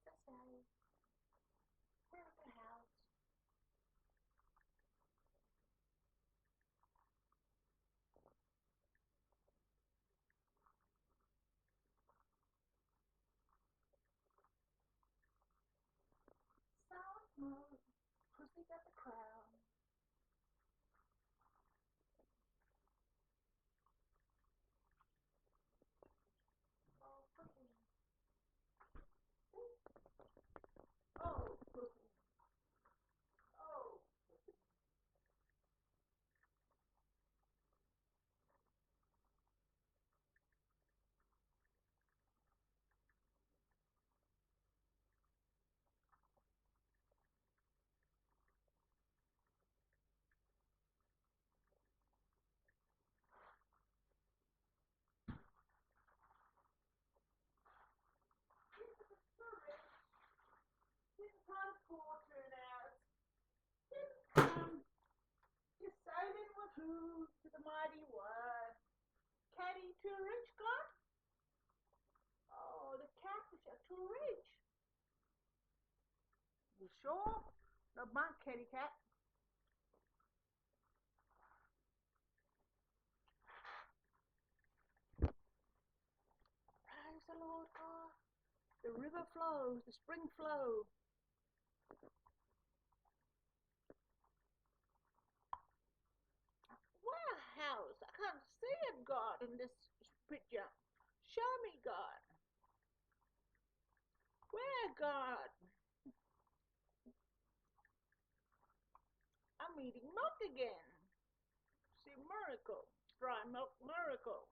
exercise. We're at the house. Silent mode, cause we got the crown. Oh, cookie. Oh, cookie. Oh, cookie. Transporter now. Just sailing with who to the mighty one. Caddy too rich, God? Oh, the catfish are too rich. You sure? Not my kitty cat. Praise the Lord God. The river flows, the spring flows. Where house? I can't see it, God, in this picture. Show me, God. Where, God? I'm eating milk again. See, miracle. Dry milk miracle.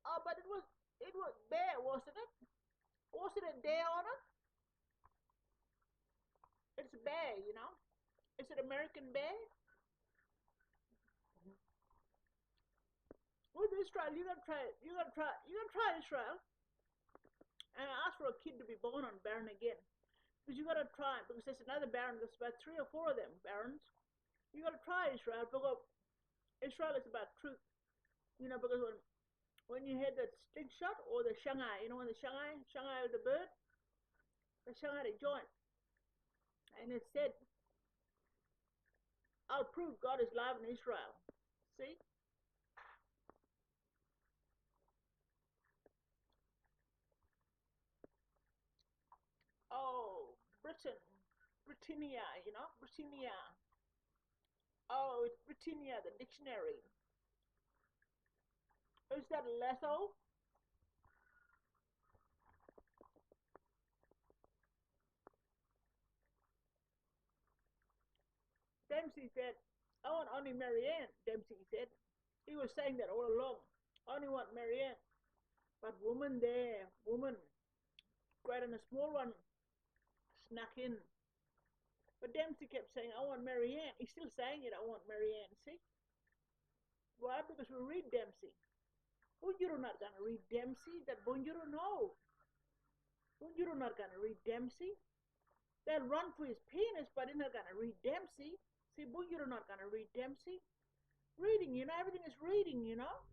Oh, but it was there, wasn't it? Wasn't it there on it? It's bear, you know. Is it American bear? With Israel, you gotta try it. You gotta try Israel. And I asked for a kid to be born on Barren again. Because you gotta try it, because there's another Barren, there's about 3 or 4 of them Barrens. You gotta try Israel, because Israel is about truth. You know, because when you had the stick shot or the Shanghai, you know, when the Shanghai the bird, the Shanghai the joint. And it said, I'll prove God is alive in Israel. See? Oh, Britannia, you know, Britannia. Oh, it's Britannia, the dictionary. Is that lethal? Dempsey said, I want only Marianne, Dempsey said. He was saying that all along. I only want Marianne. But woman there, woman, great and a small one, snuck in. But Dempsey kept saying, I want Marianne. He's still saying it, I want Marianne, see? Why? Because we read Dempsey. Bunjuru not gonna read Dempsey, that Bunjuru no. Bunjuru not gonna read Dempsey. They'll run for his penis, but they're not gonna read Dempsey. See, Bunjuru not gonna read Dempsey. Reading, you know, everything is reading, you know.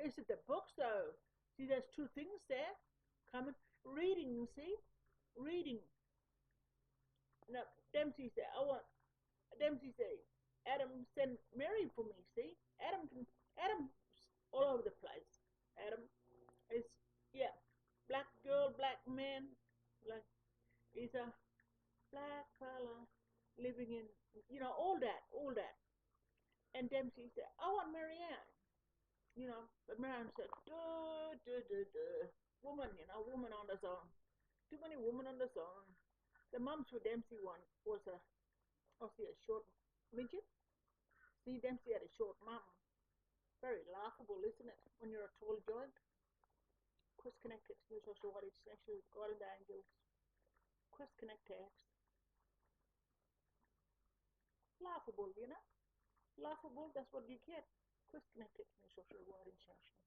Is it the books though? See, there's 2 things there. Coming, reading, see? Reading. Now, Dempsey said, Dempsey said, Adam sent Mary for me, see? Adam's all over the place. Adam is, yeah, black girl, black man, like, he's a black fella living in, you know, all that. And Dempsey said, I want Marianne, you know, but Marianne said, duh, duh, duh, duh. Woman, you know, woman on the zone. Too many women on the zone. The mums for Dempsey one was obviously a short midget. See, Dempsey had a short mum. Very laughable, isn't it, when you're a tall joint? Quest connected to social what it's actually God and the angels. Quest connected. Laughable, you know? Laughable, that's what you get. Quest connected to social what intention.